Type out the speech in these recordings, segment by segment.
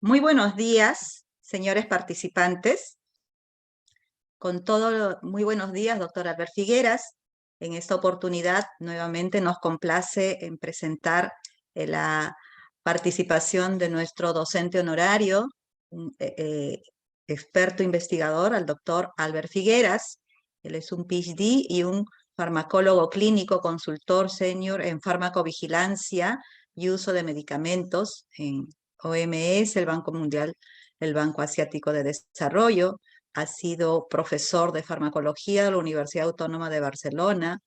Muy buenos días, señores participantes. Muy buenos días, doctor Albert Figueras. En esta oportunidad, nuevamente nos complace en presentar la participación de nuestro docente honorario, un, experto investigador, al doctor Albert Figueras. Él es un PhD y un farmacólogo clínico, consultor senior en farmacovigilancia y uso de medicamentos en OMS, el Banco Mundial, el Banco Asiático de Desarrollo. Ha sido profesor de farmacología de la Universidad Autónoma de Barcelona.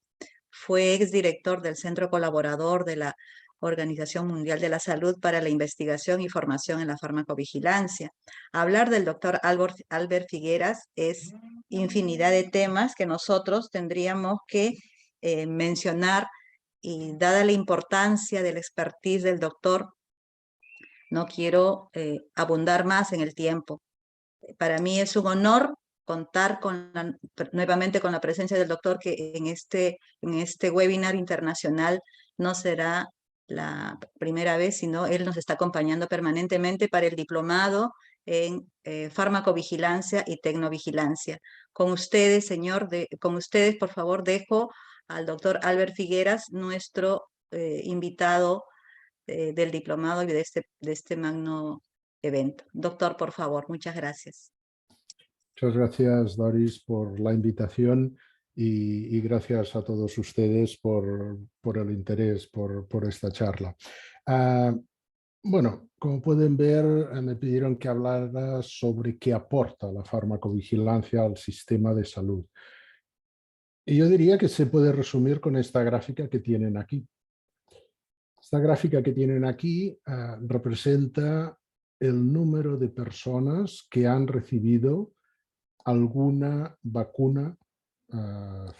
Fue exdirector del Centro Colaborador de la Organización Mundial de la Salud para la Investigación y Formación en la Farmacovigilancia. Hablar del doctor Albert Figueras es infinidad de temas que nosotros tendríamos que mencionar, y dada la importancia del expertise del doctor, no quiero abundar más en el tiempo. Para mí es un honor contar nuevamente con la presencia del doctor, que en este webinar internacional no será la primera vez, sino él nos está acompañando permanentemente para el diplomado en farmacovigilancia y tecnovigilancia. Con ustedes, con ustedes, por favor, dejo al doctor Albert Figueras, nuestro invitado del diplomado y de este magno evento. Doctor, por favor, muchas gracias. Muchas gracias, Doris, por la invitación y gracias a todos ustedes por el interés por esta charla. Bueno, como pueden ver, me pidieron que hablara sobre qué aporta la farmacovigilancia al sistema de salud. Y yo diría que se puede resumir con esta gráfica que tienen aquí. Esta gráfica que tienen aquí representa el número de personas que han recibido alguna vacuna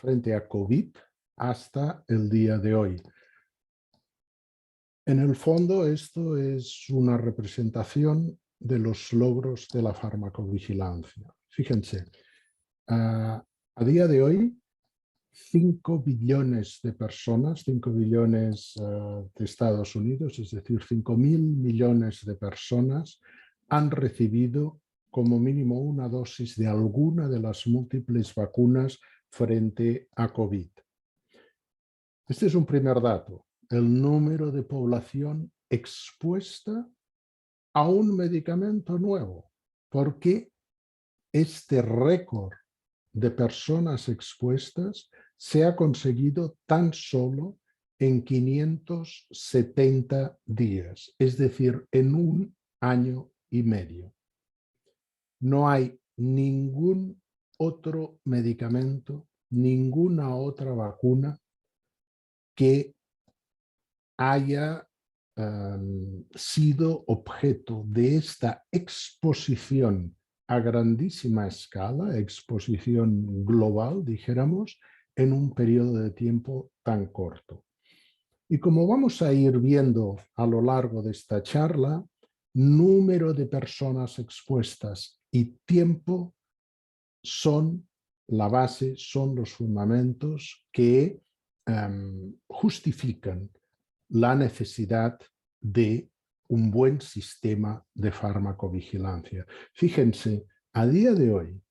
frente a COVID hasta el día de hoy. En el fondo, esto es una representación de los logros de la farmacovigilancia. Fíjense, a día de hoy, 5 billones de personas, 5 billones de Estados Unidos, es decir, 5.000 millones de personas han recibido como mínimo una dosis de alguna de las múltiples vacunas frente a COVID. Este es un primer dato, el número de población expuesta a un medicamento nuevo, porque este récord de personas expuestas se ha conseguido tan solo en 570 días, es decir, en 1 año y medio. No hay ningún otro medicamento, ninguna otra vacuna que haya sido objeto de esta exposición a grandísima escala, exposición global, dijéramos, en un periodo de tiempo tan corto. Y como vamos a ir viendo a lo largo de esta charla, número de personas expuestas y tiempo son la base, son los fundamentos que justifican la necesidad de un buen sistema de farmacovigilancia. Fíjense, a día de hoy,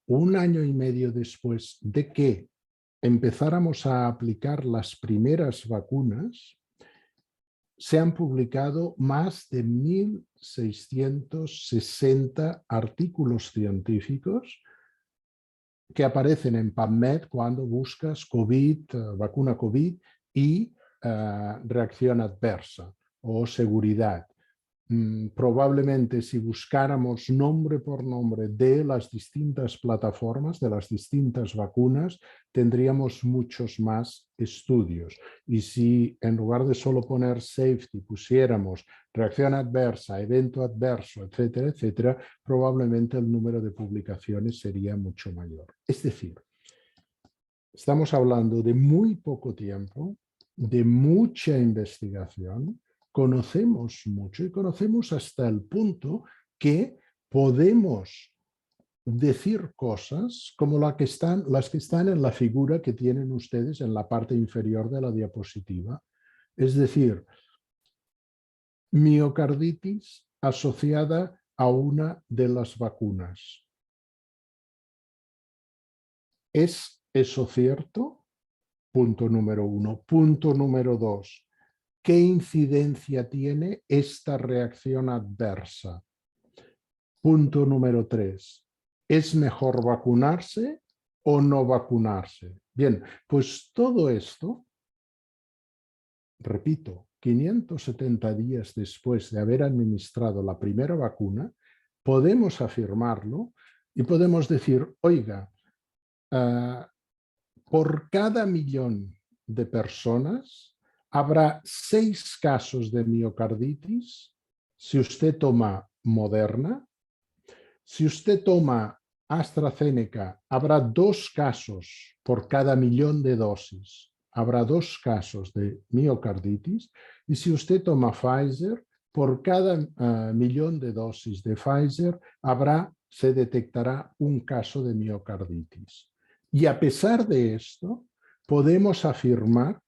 1 año y medio después de que empezáramos a aplicar las primeras vacunas, se han publicado más de 1.660 artículos científicos que aparecen en PubMed cuando buscas COVID, vacuna COVID y reacción adversa o seguridad. Probablemente si buscáramos nombre por nombre de las distintas plataformas, de las distintas vacunas, tendríamos muchos más estudios. Y si en lugar de solo poner safety pusiéramos reacción adversa, evento adverso, etcétera, etcétera, probablemente el número de publicaciones sería mucho mayor. Es decir, estamos hablando de muy poco tiempo, de mucha investigación. Conocemos mucho y conocemos hasta el punto que podemos decir cosas como las que están en la figura que tienen ustedes en la parte inferior de la diapositiva. Es decir, miocarditis asociada a una de las vacunas. ¿Es eso cierto? Punto número 1. Punto número 2. ¿Qué incidencia tiene esta reacción adversa? Punto número 3. ¿Es mejor vacunarse o no vacunarse? Bien, pues todo esto, repito, 570 días después de haber administrado la primera vacuna, podemos afirmarlo y podemos decir, oiga, por cada 1.000.000 de personas habrá 6 casos de miocarditis si usted toma Moderna. Si usted toma AstraZeneca, habrá 2 casos por cada 1.000.000 de dosis. Habrá 2 casos de miocarditis. Y si usted toma Pfizer, por cada 1.000.000 de dosis de Pfizer, se detectará un caso de miocarditis. Y a pesar de esto, podemos afirmar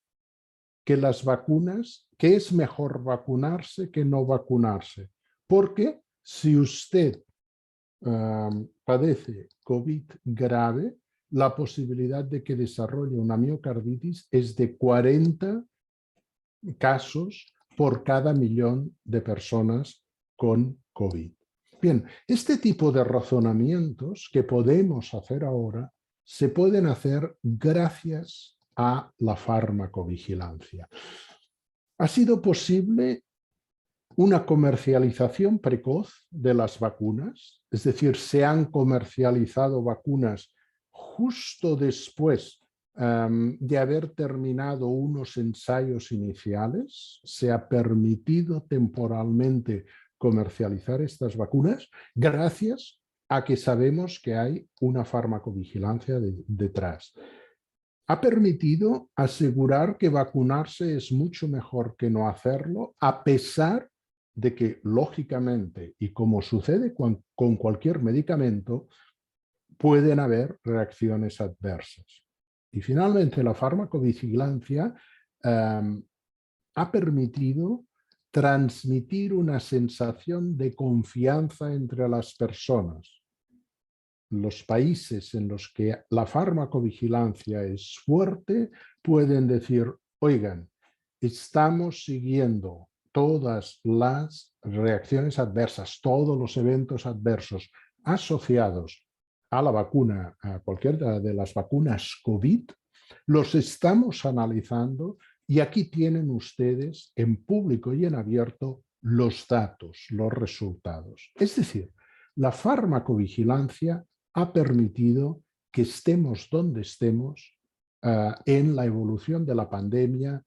que las vacunas, que es mejor vacunarse que no vacunarse. Porque si usted padece COVID grave, la posibilidad de que desarrolle una miocarditis es de 40 casos por cada 1.000.000 de personas con COVID. Bien, este tipo de razonamientos que podemos hacer ahora se pueden hacer gracias a la farmacovigilancia. Ha sido posible una comercialización precoz de las vacunas, es decir, se han comercializado vacunas justo después de haber terminado unos ensayos iniciales, se ha permitido temporalmente comercializar estas vacunas gracias a que sabemos que hay una farmacovigilancia detrás. Ha permitido asegurar que vacunarse es mucho mejor que no hacerlo, a pesar de que, lógicamente, y como sucede con cualquier medicamento, pueden haber reacciones adversas. Y finalmente, la farmacovigilancia ha permitido transmitir una sensación de confianza entre las personas. Los países en los que la farmacovigilancia es fuerte pueden decir, oigan, estamos siguiendo todas las reacciones adversas, todos los eventos adversos asociados a la vacuna, a cualquiera de las vacunas COVID, los estamos analizando y aquí tienen ustedes en público y en abierto los datos, los resultados. Es decir, la farmacovigilancia ha permitido que estemos donde estemos en la evolución de la pandemia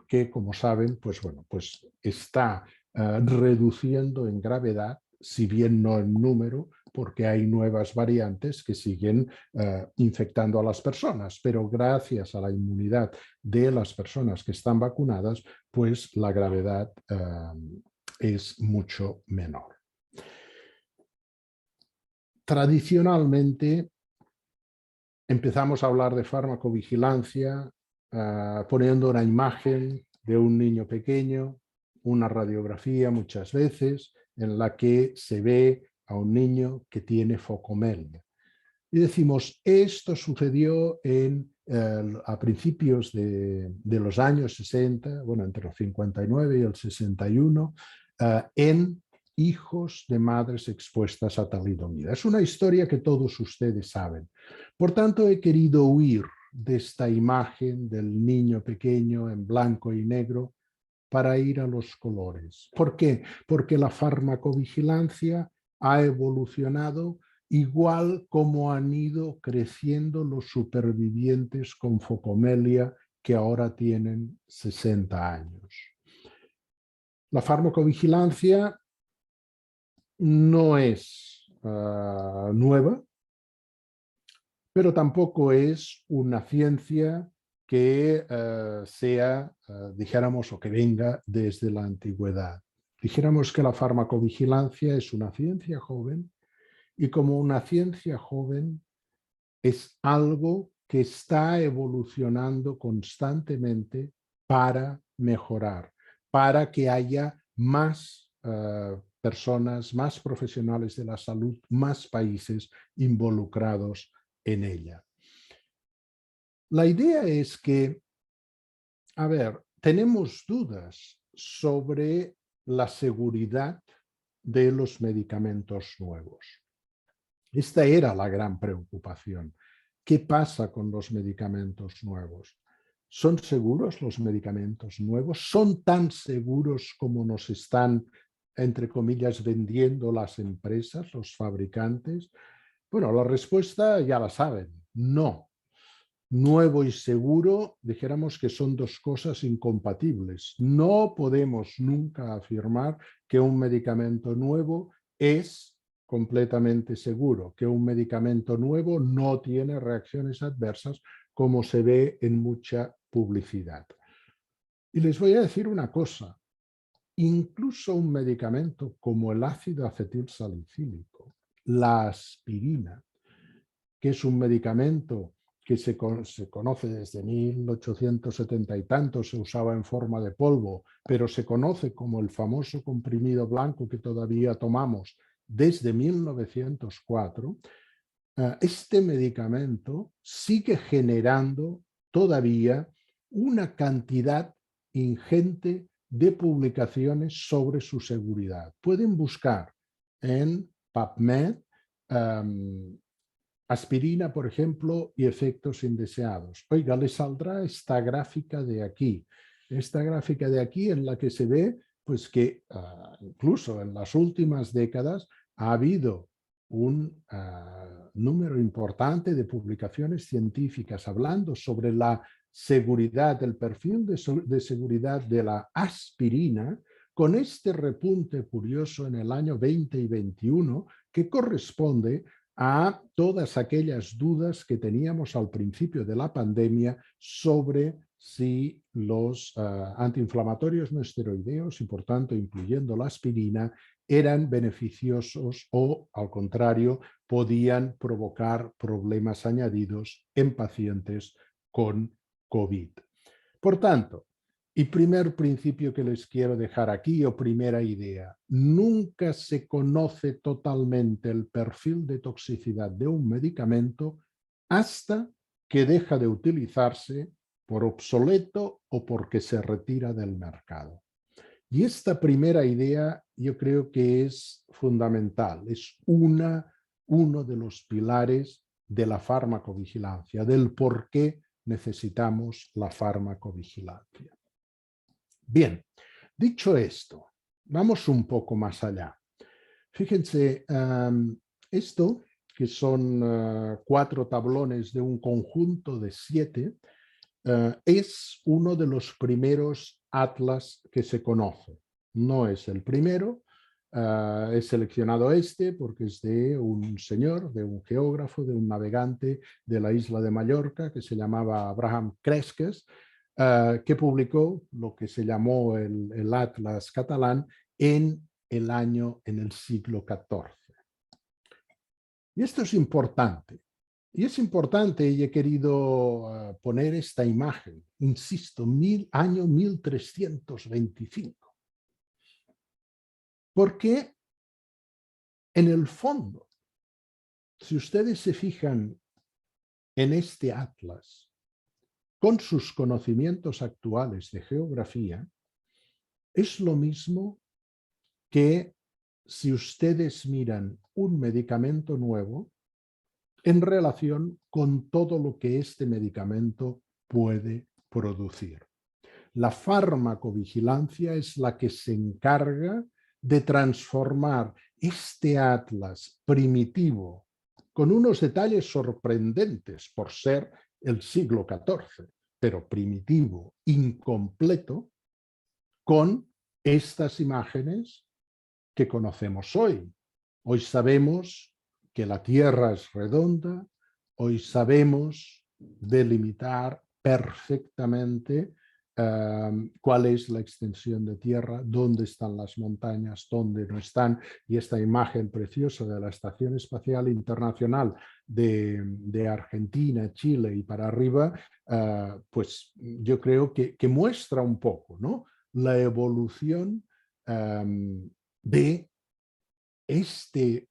que, como saben, pues está reduciendo en gravedad, si bien no en número, porque hay nuevas variantes que siguen infectando a las personas, pero gracias a la inmunidad de las personas que están vacunadas, pues la gravedad es mucho menor. Tradicionalmente empezamos a hablar de farmacovigilancia poniendo una imagen de un niño pequeño, una radiografía muchas veces, en la que se ve a un niño que tiene focomelia. Y decimos, esto sucedió a principios de los años 60, bueno, entre el 59 y el 61, en hijos de madres expuestas a talidomida. Es una historia que todos ustedes saben. Por tanto, he querido huir de esta imagen del niño pequeño en blanco y negro para ir a los colores. ¿Por qué? Porque la farmacovigilancia ha evolucionado igual como han ido creciendo los supervivientes con focomelia que ahora tienen 60 años. La farmacovigilancia no es nueva, pero tampoco es una ciencia que dijéramos, o que venga desde la antigüedad. Dijéramos que la farmacovigilancia es una ciencia joven y como una ciencia joven es algo que está evolucionando constantemente para mejorar, para que haya más personas, más profesionales de la salud, más países involucrados en ella. La idea es que, a ver, tenemos dudas sobre la seguridad de los medicamentos nuevos. Esta era la gran preocupación. ¿Qué pasa con los medicamentos nuevos? ¿Son seguros los medicamentos nuevos? ¿Son tan seguros como nos están, entre comillas, vendiendo las empresas, los fabricantes? Bueno, la respuesta ya la saben, no. Nuevo y seguro, dijéramos que son dos cosas incompatibles. No podemos nunca afirmar que un medicamento nuevo es completamente seguro, que un medicamento nuevo no tiene reacciones adversas como se ve en mucha publicidad. Y les voy a decir una cosa, incluso un medicamento como el ácido acetilsalicílico, la aspirina, que es un medicamento que se conoce desde 1870 y tanto, se usaba en forma de polvo, pero se conoce como el famoso comprimido blanco que todavía tomamos desde 1904, este medicamento sigue generando todavía una cantidad ingente de publicaciones sobre su seguridad. Pueden buscar en PubMed aspirina, por ejemplo, y efectos indeseados. Oiga, le saldrá esta gráfica de aquí. Esta gráfica de aquí en la que se ve pues, que incluso en las últimas décadas ha habido un número importante de publicaciones científicas hablando sobre la seguridad, el perfil de seguridad de la aspirina, con este repunte curioso en el año 20 y 21 que corresponde a todas aquellas dudas que teníamos al principio de la pandemia sobre si los antiinflamatorios no esteroideos y por tanto incluyendo la aspirina eran beneficiosos o al contrario podían provocar problemas añadidos en pacientes con COVID. Por tanto, y primer principio que les quiero dejar aquí, o primera idea, nunca se conoce totalmente el perfil de toxicidad de un medicamento hasta que deja de utilizarse por obsoleto o porque se retira del mercado. Y esta primera idea yo creo que es fundamental, es uno de los pilares de la farmacovigilancia, del por qué necesitamos la farmacovigilancia. Bien, dicho esto, vamos un poco más allá. Fíjense, esto, que son 4 tablones de un conjunto de 7, es uno de los primeros atlas que se conoce. No es el primero, he seleccionado este porque es de un señor, de un geógrafo, de un navegante de la isla de Mallorca que se llamaba Abraham Cresques, que publicó lo que se llamó el Atlas catalán en el siglo XIV. Y esto es importante. Y es importante y he querido poner esta imagen, insisto, año 1325. Porque en el fondo, si ustedes se fijan en este atlas, con sus conocimientos actuales de geografía, es lo mismo que si ustedes miran un medicamento nuevo en relación con todo lo que este medicamento puede producir. La farmacovigilancia es la que se encarga de transformar este atlas primitivo, con unos detalles sorprendentes por ser el siglo XIV, pero primitivo, incompleto, con estas imágenes que conocemos hoy. Hoy sabemos que la Tierra es redonda, hoy sabemos delimitar perfectamente cuál es la extensión de tierra, dónde están las montañas, dónde no están, y esta imagen preciosa de la Estación Espacial Internacional de Argentina, Chile y para arriba, pues yo creo que muestra un poco, ¿no?, la evolución de este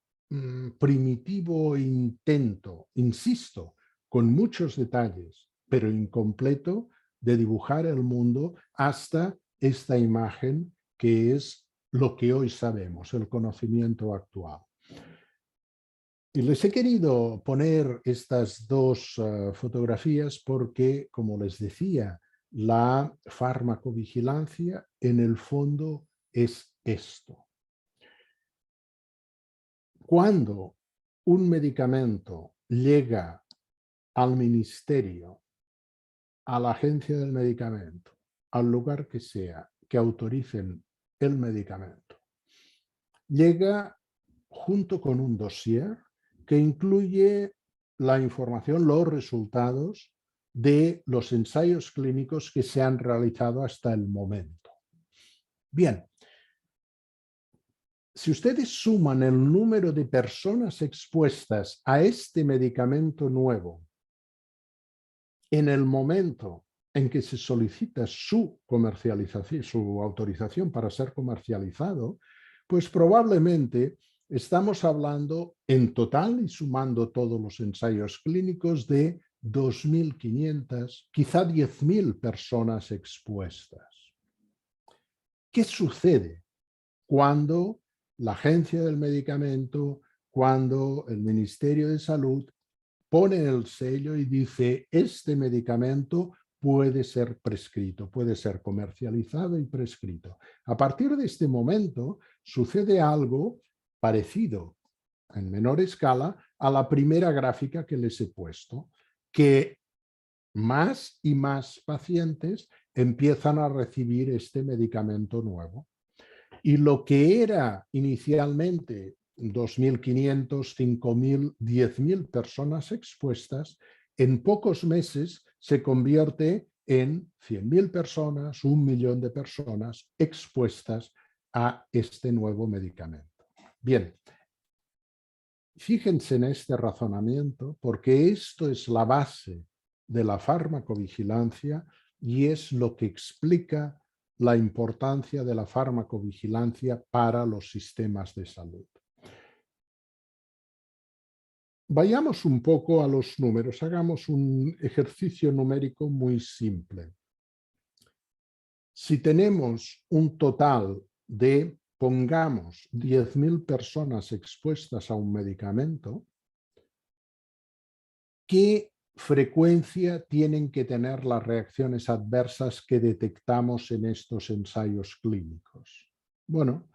primitivo intento, insisto, con muchos detalles, pero incompleto, de dibujar el mundo hasta esta imagen que es lo que hoy sabemos, el conocimiento actual. Y les he querido poner estas dos fotografías porque, como les decía, la farmacovigilancia en el fondo es esto. Cuando un medicamento llega al ministerio, a la agencia del medicamento, al lugar que sea, que autoricen el medicamento, llega junto con un dossier que incluye la información, los resultados de los ensayos clínicos que se han realizado hasta el momento. Bien, si ustedes suman el número de personas expuestas a este medicamento nuevo en el momento en que se solicita su comercialización, su autorización para ser comercializado, pues probablemente estamos hablando en total y sumando todos los ensayos clínicos de 2.500, quizá 10.000 personas expuestas. ¿Qué sucede cuando la agencia del medicamento, cuando el Ministerio de Salud pone el sello y dice este medicamento puede ser prescrito, puede ser comercializado y prescrito? A partir de este momento sucede algo parecido en menor escala a la primera gráfica que les he puesto, que más y más pacientes empiezan a recibir este medicamento nuevo. Y lo que era inicialmente 2.500, 5.000, 10.000 personas expuestas, en pocos meses se convierte en 100.000 personas, 1.000.000 de personas expuestas a este nuevo medicamento. Bien, fíjense en este razonamiento porque esto es la base de la farmacovigilancia y es lo que explica la importancia de la farmacovigilancia para los sistemas de salud. Vayamos un poco a los números, hagamos un ejercicio numérico muy simple. Si tenemos un total de, pongamos, 10.000 personas expuestas a un medicamento, ¿qué frecuencia tienen que tener las reacciones adversas que detectamos en estos ensayos clínicos? Bueno,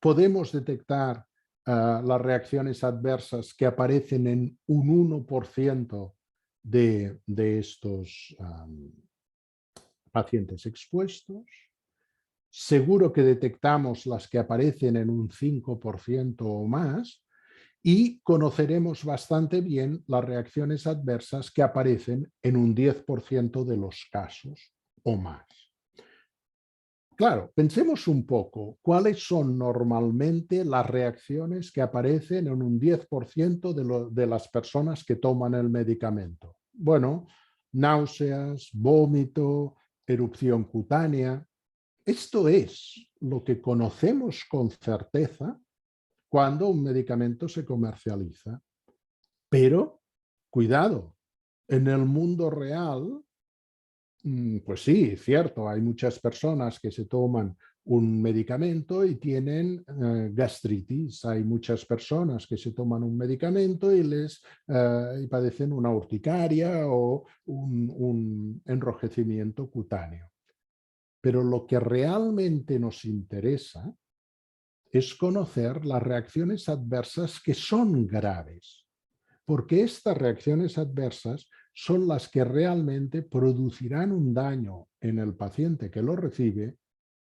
podemos detectar las reacciones adversas que aparecen en un 1% de estos pacientes expuestos. Seguro que detectamos las que aparecen en un 5% o más, y conoceremos bastante bien las reacciones adversas que aparecen en un 10% de los casos o más. Claro, pensemos un poco, ¿cuáles son normalmente las reacciones que aparecen en un 10% de las personas que toman el medicamento? Bueno, náuseas, vómito, erupción cutánea. Esto es lo que conocemos con certeza cuando un medicamento se comercializa. Pero, cuidado, en el mundo real, pues sí, cierto, hay muchas personas que se toman un medicamento y tienen gastritis. Hay muchas personas que se toman un medicamento y padecen una urticaria o un enrojecimiento cutáneo. Pero lo que realmente nos interesa es conocer las reacciones adversas que son graves, porque estas reacciones adversas son las que realmente producirán un daño en el paciente que lo recibe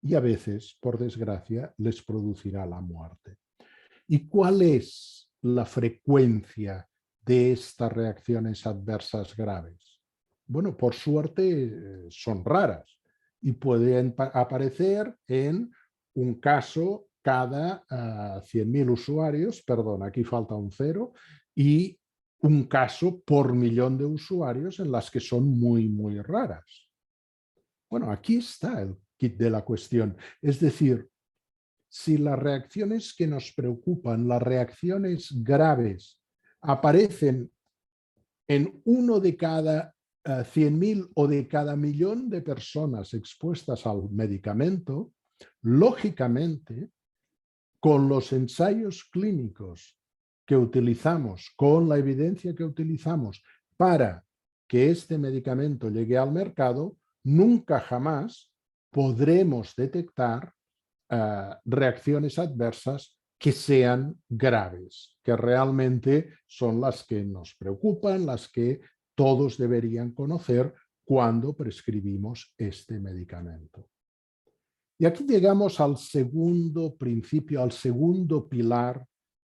y a veces, por desgracia, les producirá la muerte. ¿Y cuál es la frecuencia de estas reacciones adversas graves? Bueno, por suerte son raras y pueden aparecer en un caso cada 100.000 usuarios, perdón, aquí falta un cero, y un caso por millón de usuarios en las que son muy, muy raras. Bueno, aquí está el kit de la cuestión. Es decir, si las reacciones que nos preocupan, las reacciones graves, aparecen en uno de cada 100.000 o de cada millón de personas expuestas al medicamento, lógicamente, con los ensayos clínicos que utilizamos, con la evidencia que utilizamos para que este medicamento llegue al mercado, nunca jamás podremos detectar reacciones adversas que sean graves, que realmente son las que nos preocupan, las que todos deberían conocer cuando prescribimos este medicamento. Y aquí llegamos al segundo principio, al segundo pilar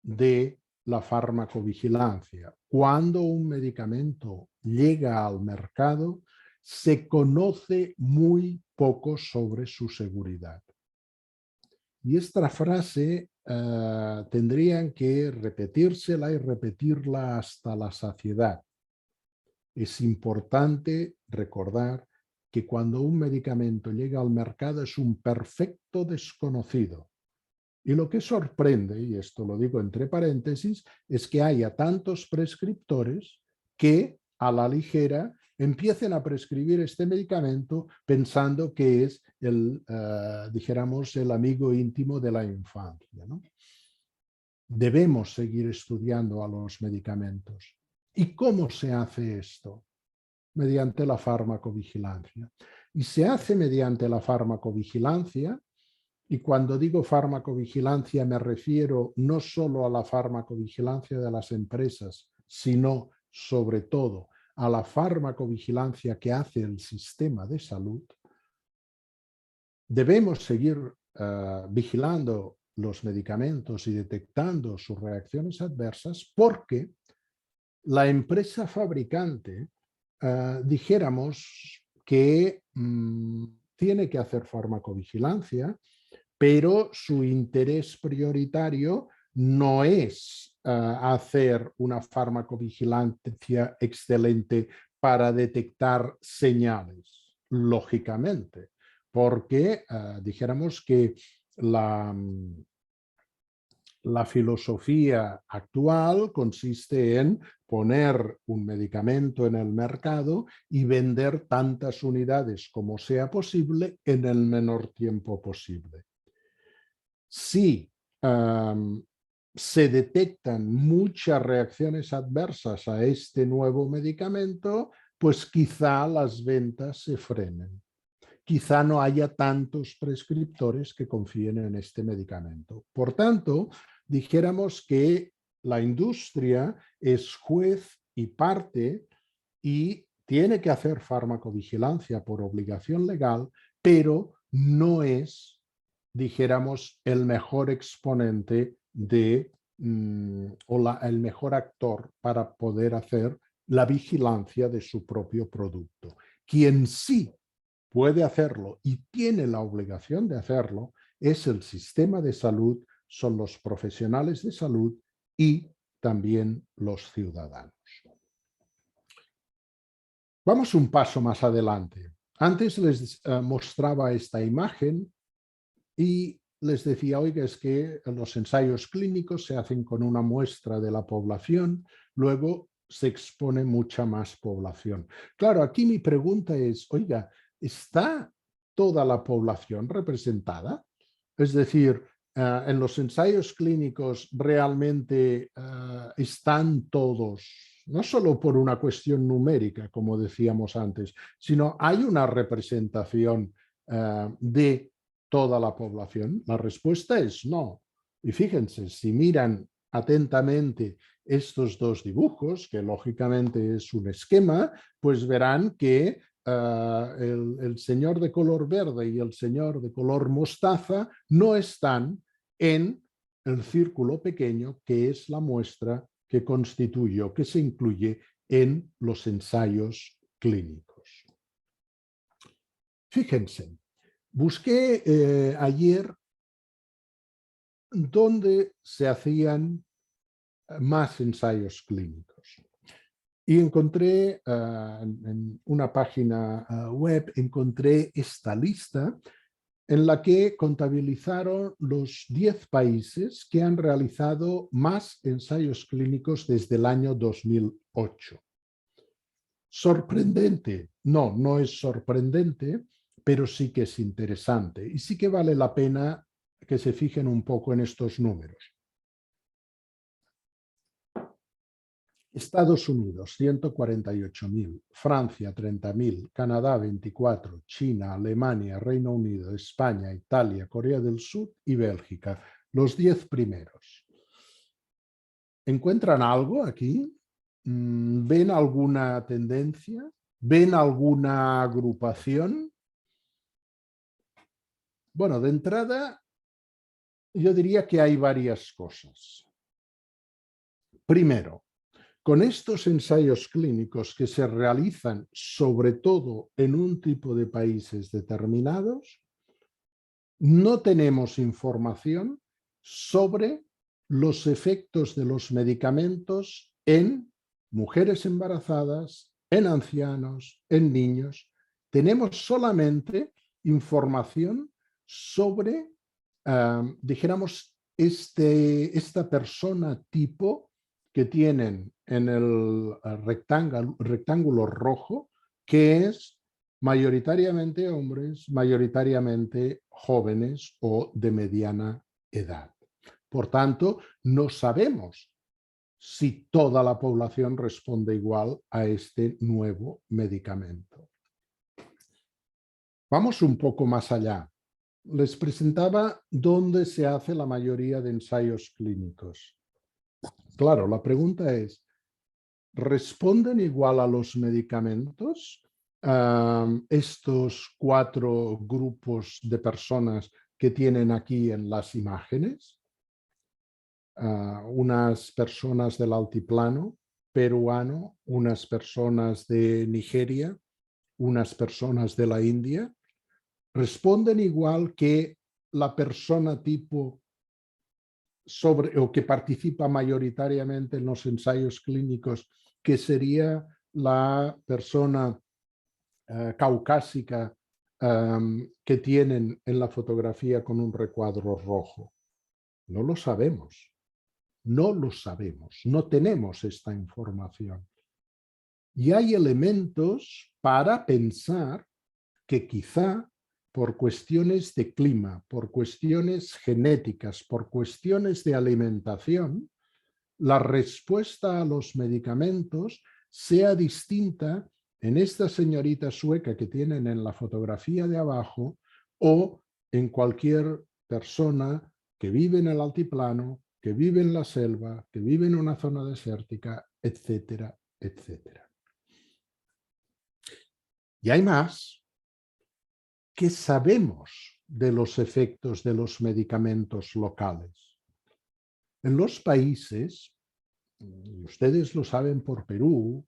de la farmacovigilancia. Cuando un medicamento llega al mercado, se conoce muy poco sobre su seguridad. Y esta frase tendrían que repetírsela y repetirla hasta la saciedad. Es importante recordar que cuando un medicamento llega al mercado es un perfecto desconocido. Y lo que sorprende, y esto lo digo entre paréntesis, es que haya tantos prescriptores que a la ligera empiecen a prescribir este medicamento pensando que es dijéramos, el amigo íntimo de la infancia, ¿no? Debemos seguir estudiando a los medicamentos. ¿Y cómo se hace esto? Mediante la farmacovigilancia. Y se hace mediante la farmacovigilancia, y cuando digo farmacovigilancia me refiero no solo a la farmacovigilancia de las empresas, sino sobre todo a la farmacovigilancia que hace el sistema de salud. Debemos seguir vigilando los medicamentos y detectando sus reacciones adversas porque la empresa fabricante, dijéramos que tiene que hacer farmacovigilancia, pero su interés prioritario no es hacer una farmacovigilancia excelente para detectar señales, lógicamente, porque dijéramos que la filosofía actual consiste en poner un medicamento en el mercado y vender tantas unidades como sea posible en el menor tiempo posible. Si se detectan muchas reacciones adversas a este nuevo medicamento, pues quizá las ventas se frenen. Quizá no haya tantos prescriptores que confíen en este medicamento. Por tanto, dijéramos que la industria es juez y parte y tiene que hacer farmacovigilancia por obligación legal, pero no es, dijéramos, el mejor exponente o el mejor actor para poder hacer la vigilancia de su propio producto. Quien sí puede hacerlo y tiene la obligación de hacerlo es el sistema de salud, son los profesionales de salud y también los ciudadanos. Vamos un paso más adelante. Antes les mostraba esta imagen y les decía, oiga, es que los ensayos clínicos se hacen con una muestra de la población, luego se expone mucha más población. Claro, aquí mi pregunta es, oiga, ¿está toda la población representada? Es decir, en los ensayos clínicos realmente están todos, no solo por una cuestión numérica, como decíamos antes, sino hay una representación de toda la población. La respuesta es no. Y fíjense, si miran atentamente estos dos dibujos, que lógicamente es un esquema, pues verán que el señor de color verde y el señor de color mostaza no están en el círculo pequeño que es la muestra que constituye o que se incluye en los ensayos clínicos. Fíjense, busqué ayer dónde se hacían más ensayos clínicos. Y encontré en una página web, encontré esta lista en la que contabilizaron los 10 países que han realizado más ensayos clínicos desde el año 2008. ¿Sorprendente? No, no es sorprendente, pero sí que es interesante y sí que vale la pena que se fijen un poco en estos números. Estados Unidos, 148.000, Francia, 30.000, Canadá, 24, China, Alemania, Reino Unido, España, Italia, Corea del Sur y Bélgica, los 10 primeros. ¿Encuentran algo aquí? ¿Ven alguna tendencia? ¿Ven alguna agrupación? Bueno, de entrada, yo diría que hay varias cosas. Primero, con estos ensayos clínicos que se realizan sobre todo en un tipo de países determinados, no tenemos información sobre los efectos de los medicamentos en mujeres embarazadas, en ancianos, en niños. Tenemos solamente información sobre, dijéramos, esta persona tipo que tienen en el rectángulo rojo, que es mayoritariamente hombres, mayoritariamente jóvenes o de mediana edad. Por tanto, no sabemos si toda la población responde igual a este nuevo medicamento. Vamos un poco más allá. Les presentaba dónde se hace la mayoría de ensayos clínicos. Claro, la pregunta es, ¿responden igual a los medicamentos estos 4 grupos de personas que tienen aquí en las imágenes? Unas personas del altiplano peruano, unas personas de Nigeria, unas personas de la India, ¿responden igual que la persona tipo o que participa mayoritariamente en los ensayos clínicos, que sería la persona caucásica que tienen en la fotografía con un recuadro rojo? No lo sabemos. No lo sabemos. No tenemos esta información. Y hay elementos para pensar que quizá por cuestiones de clima, por cuestiones genéticas, por cuestiones de alimentación, la respuesta a los medicamentos sea distinta en esta señorita sueca que tienen en la fotografía de abajo o en cualquier persona que vive en el altiplano, que vive en la selva, que vive en una zona desértica, etcétera, etcétera. Y hay más. ¿Qué sabemos de los efectos de los medicamentos locales? En los países, y ustedes lo saben por Perú,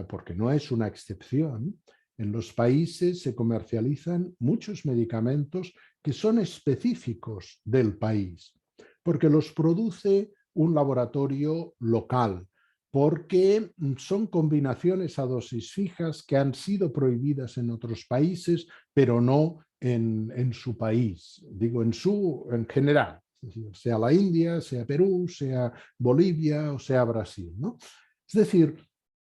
porque no es una excepción, en los países se comercializan muchos medicamentos que son específicos del país, porque los produce un laboratorio local, porque son combinaciones a dosis fijas que han sido prohibidas en otros países, pero no en su país, digo en general, sea la India, sea Perú, sea Bolivia o sea Brasil, ¿no? Es decir,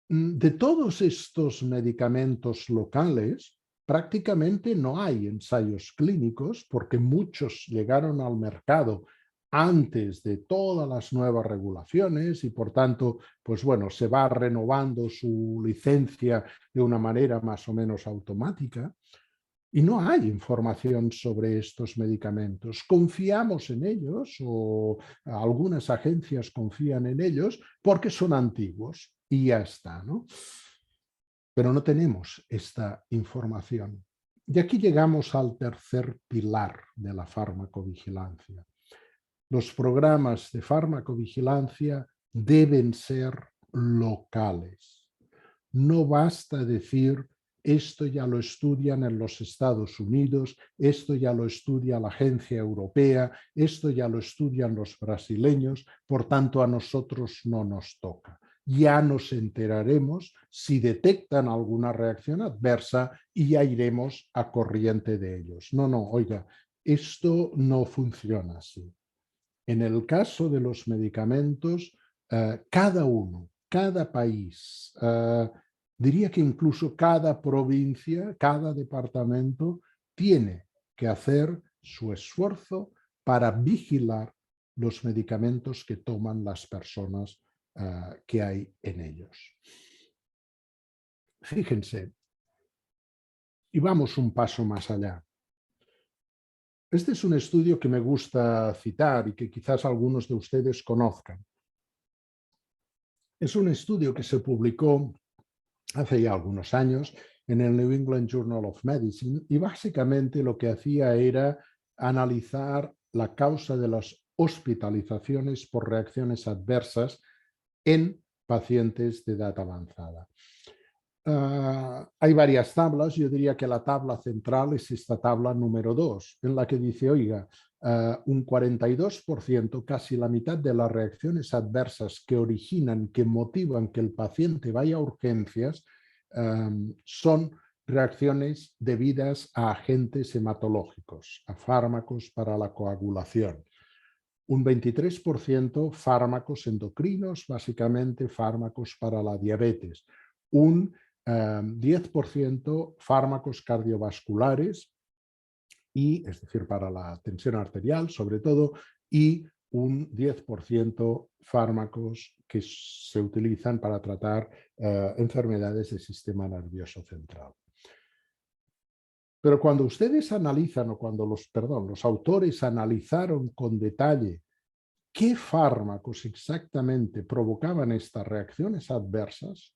de todos estos medicamentos locales, prácticamente no hay ensayos clínicos porque muchos llegaron al mercado antes de todas las nuevas regulaciones y por tanto, pues bueno, se va renovando su licencia de una manera más o menos automática. Y no hay información sobre estos medicamentos. Confiamos en ellos o algunas agencias confían en ellos porque son antiguos y ya está, ¿no? Pero no tenemos esta información. Y aquí llegamos al tercer pilar de la farmacovigilancia. Los programas de farmacovigilancia deben ser locales. No basta decir esto ya lo estudian en los Estados Unidos, esto ya lo estudia la Agencia Europea, esto ya lo estudian los brasileños, por tanto a nosotros no nos toca. ya nos enteraremos si detectan alguna reacción adversa y ya iremos a corriente de ellos. No, no, oiga, esto no funciona así. En el caso de los medicamentos, cada uno, cada país, diría que incluso cada provincia, cada departamento tiene que hacer su esfuerzo para vigilar los medicamentos que toman las personas que hay en ellos. Fíjense, y vamos un paso más allá. Este es un estudio que me gusta citar y que quizás algunos de ustedes conozcan. Es un estudio que se publicó hace ya algunos años en el New England Journal of Medicine y básicamente lo que hacía era analizar la causa de las hospitalizaciones por reacciones adversas en pacientes de edad avanzada. Hay varias tablas, yo diría que la tabla central es esta tabla número 2, en la que dice, oiga, un 42%, casi la mitad de las reacciones adversas que originan, que motivan que el paciente vaya a urgencias, son reacciones debidas a agentes hematológicos, a fármacos para la coagulación. Un 23% fármacos endocrinos, básicamente fármacos para la diabetes. Un 10% fármacos cardiovasculares, es decir, para la tensión arterial sobre todo, y un 10% fármacos que se utilizan para tratar enfermedades del sistema nervioso central. Pero cuando ustedes analizan, o cuando los autores analizaron con detalle qué fármacos exactamente provocaban estas reacciones adversas,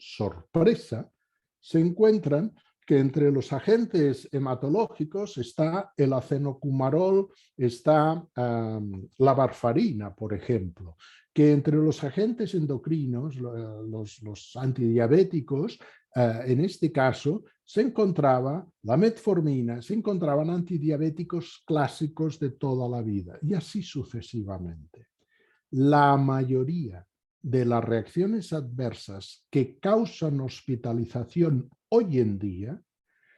sorpresa, se encuentran que entre los agentes hematológicos está el acenocumarol, está la varfarina, por ejemplo, que entre los agentes endocrinos, los antidiabéticos, en este caso, se encontraba la metformina, se encontraban antidiabéticos clásicos de toda la vida, y así sucesivamente. La mayoría de las reacciones adversas que causan hospitalización hoy en día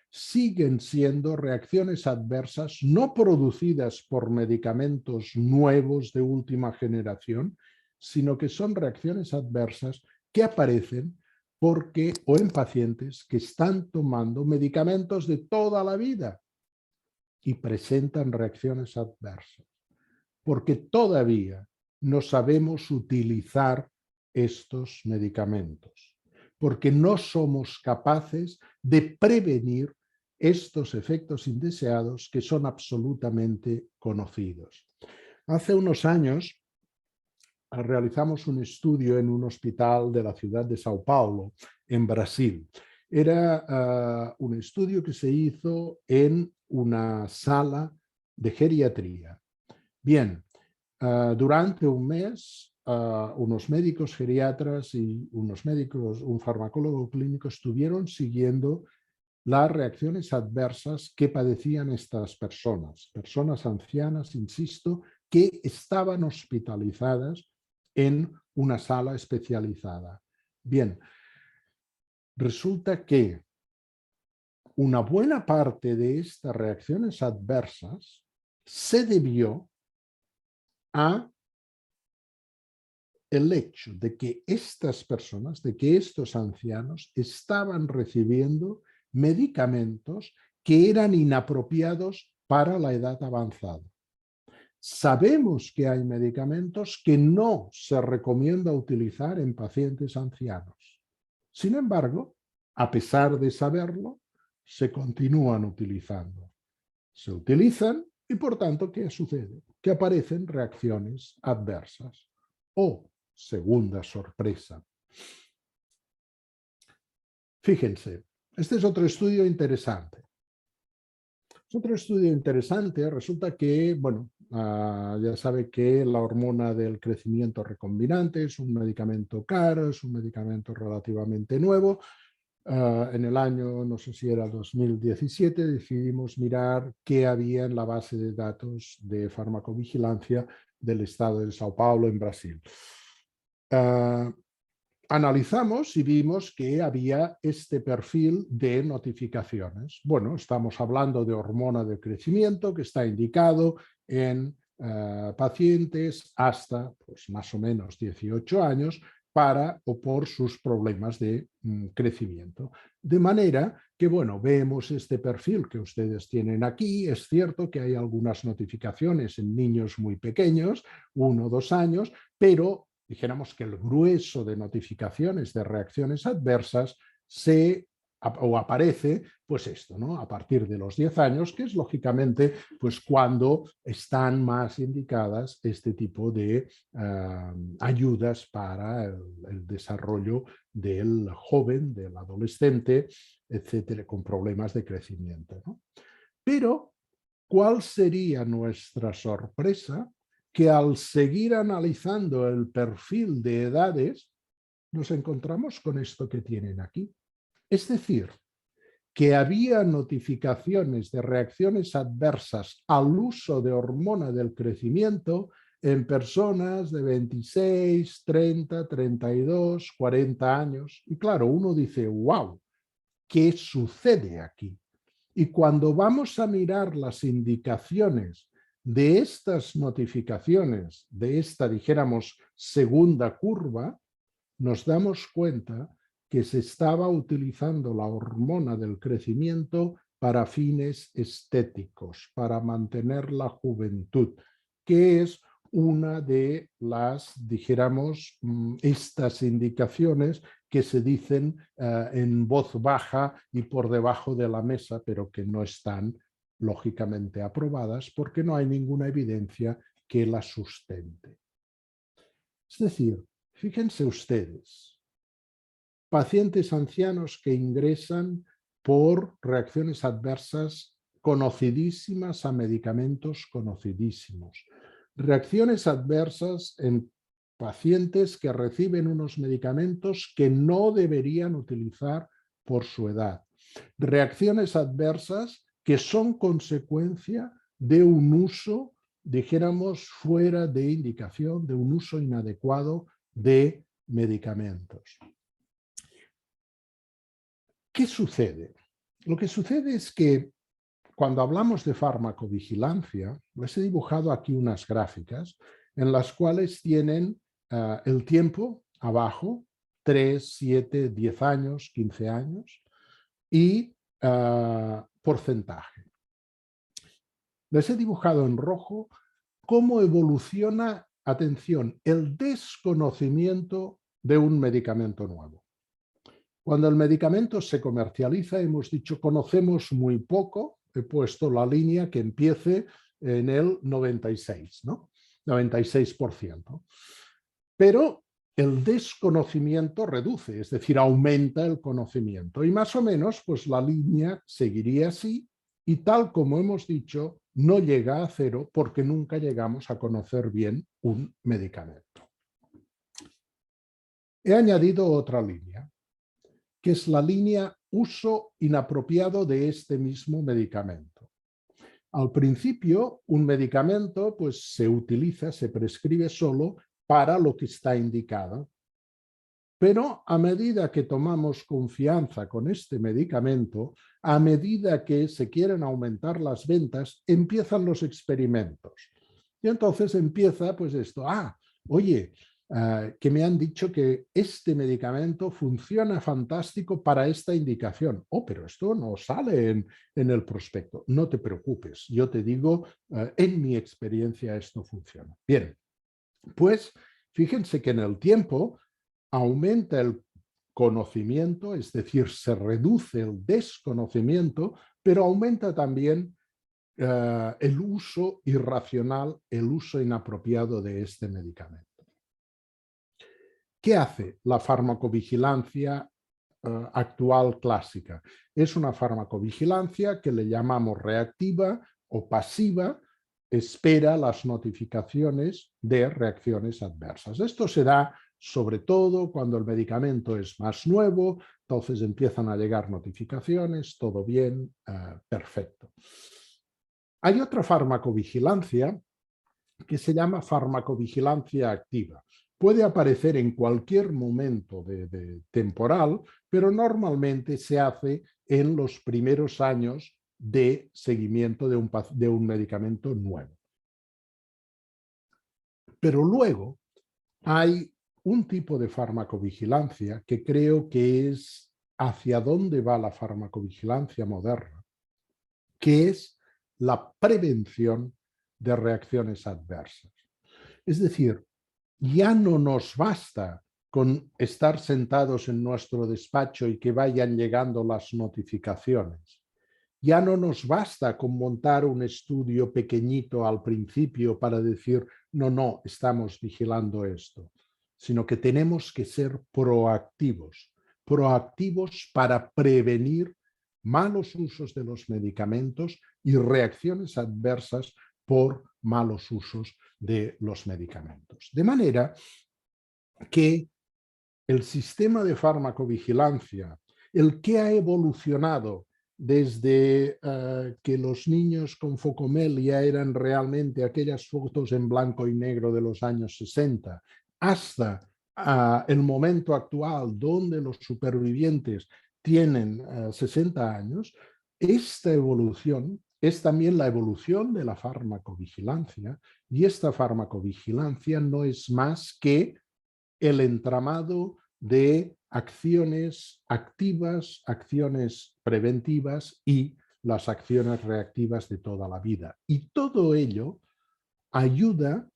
siguen siendo reacciones adversas no producidas por medicamentos nuevos de última generación, sino que son reacciones adversas que aparecen porque o en pacientes que están tomando medicamentos de toda la vida y presentan reacciones adversas, porque todavía no sabemos utilizar estos medicamentos, porque no somos capaces de prevenir estos efectos indeseados que son absolutamente conocidos. Hace unos años realizamos un estudio en un hospital de la ciudad de Sao Paulo, en Brasil. Era un estudio que se hizo en una sala de geriatría. Bien, durante un mes, unos médicos geriatras y un farmacólogo clínico estuvieron siguiendo las reacciones adversas que padecían estas personas ancianas, insisto, que estaban hospitalizadas en una sala especializada. Bien, resulta que una buena parte de estas reacciones adversas se debió a el hecho de que estas personas, de que estos ancianos estaban recibiendo medicamentos que eran inapropiados para la edad avanzada. Sabemos que hay medicamentos que no se recomienda utilizar en pacientes ancianos. Sin embargo, a pesar de saberlo, se continúan utilizando. Se utilizan y, por tanto, ¿qué sucede? Que aparecen reacciones adversas. Segunda sorpresa. Fíjense, este es otro estudio interesante. Es otro estudio interesante. Resulta que, bueno, ya sabe que la hormona del crecimiento recombinante es un medicamento caro, es un medicamento relativamente nuevo. En el año, no sé si era 2017, decidimos mirar qué había en la base de datos de farmacovigilancia del estado de Sao Paulo en Brasil. analizamos y vimos que había este perfil de notificaciones. Bueno, estamos hablando de hormona de crecimiento que está indicado en pacientes hasta pues, más o menos 18 años para o por sus problemas de crecimiento. De manera que, bueno, vemos este perfil que ustedes tienen aquí. Es cierto que hay algunas notificaciones en niños muy pequeños, 1 o 2 años, pero dijéramos que el grueso de notificaciones de reacciones adversas aparece, pues esto, ¿no? A partir de los 10 años, que es lógicamente pues cuando están más indicadas este tipo de ayudas para el desarrollo del joven, del adolescente, etcétera, con problemas de crecimiento, ¿no? Pero, ¿cuál sería nuestra sorpresa? Que al seguir analizando el perfil de edades, nos encontramos con esto que tienen aquí. Es decir, que había notificaciones de reacciones adversas al uso de hormona del crecimiento en personas de 26, 30, 32, 40 años. Y claro, uno dice, wow, ¿qué sucede aquí? Y cuando vamos a mirar las indicaciones de estas notificaciones, de esta, dijéramos, segunda curva, nos damos cuenta que se estaba utilizando la hormona del crecimiento para fines estéticos, para mantener la juventud, que es una de las, dijéramos, estas indicaciones que se dicen en voz baja y por debajo de la mesa, pero que no están lógicamente aprobadas porque no hay ninguna evidencia que las sustente. Es decir, fíjense ustedes, pacientes ancianos que ingresan por reacciones adversas conocidísimas a medicamentos conocidísimos. Reacciones adversas en pacientes que reciben unos medicamentos que no deberían utilizar por su edad. Reacciones adversas que son consecuencia de un uso, dijéramos, fuera de indicación, de un uso inadecuado de medicamentos. ¿Qué sucede? Lo que sucede es que cuando hablamos de farmacovigilancia, les he dibujado aquí unas gráficas en las cuales tienen el tiempo abajo, 3, 7, 10 años, 15 años, y porcentaje. Les he dibujado en rojo cómo evoluciona, atención, el desconocimiento de un medicamento nuevo. Cuando el medicamento se comercializa, hemos dicho, conocemos muy poco. He puesto la línea que empiece en el 96, ¿no? 96%. Pero el desconocimiento reduce, es decir, aumenta el conocimiento. Y más o menos, pues la línea seguiría así y tal como hemos dicho, no llega a cero porque nunca llegamos a conocer bien un medicamento. He añadido otra línea, que es la línea uso inapropiado de este mismo medicamento. Al principio, un medicamento pues, se utiliza, se prescribe solo para lo que está indicado. Pero a medida que tomamos confianza con este medicamento, a medida que se quieren aumentar las ventas, empiezan los experimentos. Y entonces empieza pues esto, oye, que me han dicho que este medicamento funciona fantástico para esta indicación. Pero esto no sale en el prospecto. No te preocupes, yo te digo, en mi experiencia esto funciona. Bien, pues fíjense que en el tiempo aumenta el conocimiento, es decir, se reduce el desconocimiento, pero aumenta también el uso irracional, el uso inapropiado de este medicamento. ¿Qué hace la farmacovigilancia actual clásica? Es una farmacovigilancia que le llamamos reactiva o pasiva, espera las notificaciones de reacciones adversas. Esto se da sobre todo cuando el medicamento es más nuevo, entonces empiezan a llegar notificaciones, todo bien, perfecto. Hay otra farmacovigilancia que se llama farmacovigilancia activa. Puede aparecer en cualquier momento temporal, pero normalmente se hace en los primeros años de seguimiento de un medicamento nuevo. Pero luego hay un tipo de farmacovigilancia que creo que es hacia dónde va la farmacovigilancia moderna, que es la prevención de reacciones adversas. Es decir, ya no nos basta con estar sentados en nuestro despacho y que vayan llegando las notificaciones. Ya no nos basta con montar un estudio pequeñito al principio para decir, no, estamos vigilando esto, sino que tenemos que ser proactivos para prevenir malos usos de los medicamentos y reacciones adversas por malos usos de los medicamentos. De manera que el sistema de farmacovigilancia, el que ha evolucionado desde que los niños con Focomel ya eran realmente aquellas fotos en blanco y negro de los años 60, hasta el momento actual donde los supervivientes tienen 60 años, esta evolución es también la evolución de la farmacovigilancia, y esta farmacovigilancia no es más que el entramado de acciones activas, acciones preventivas y las acciones reactivas de toda la vida. Y todo ello ayuda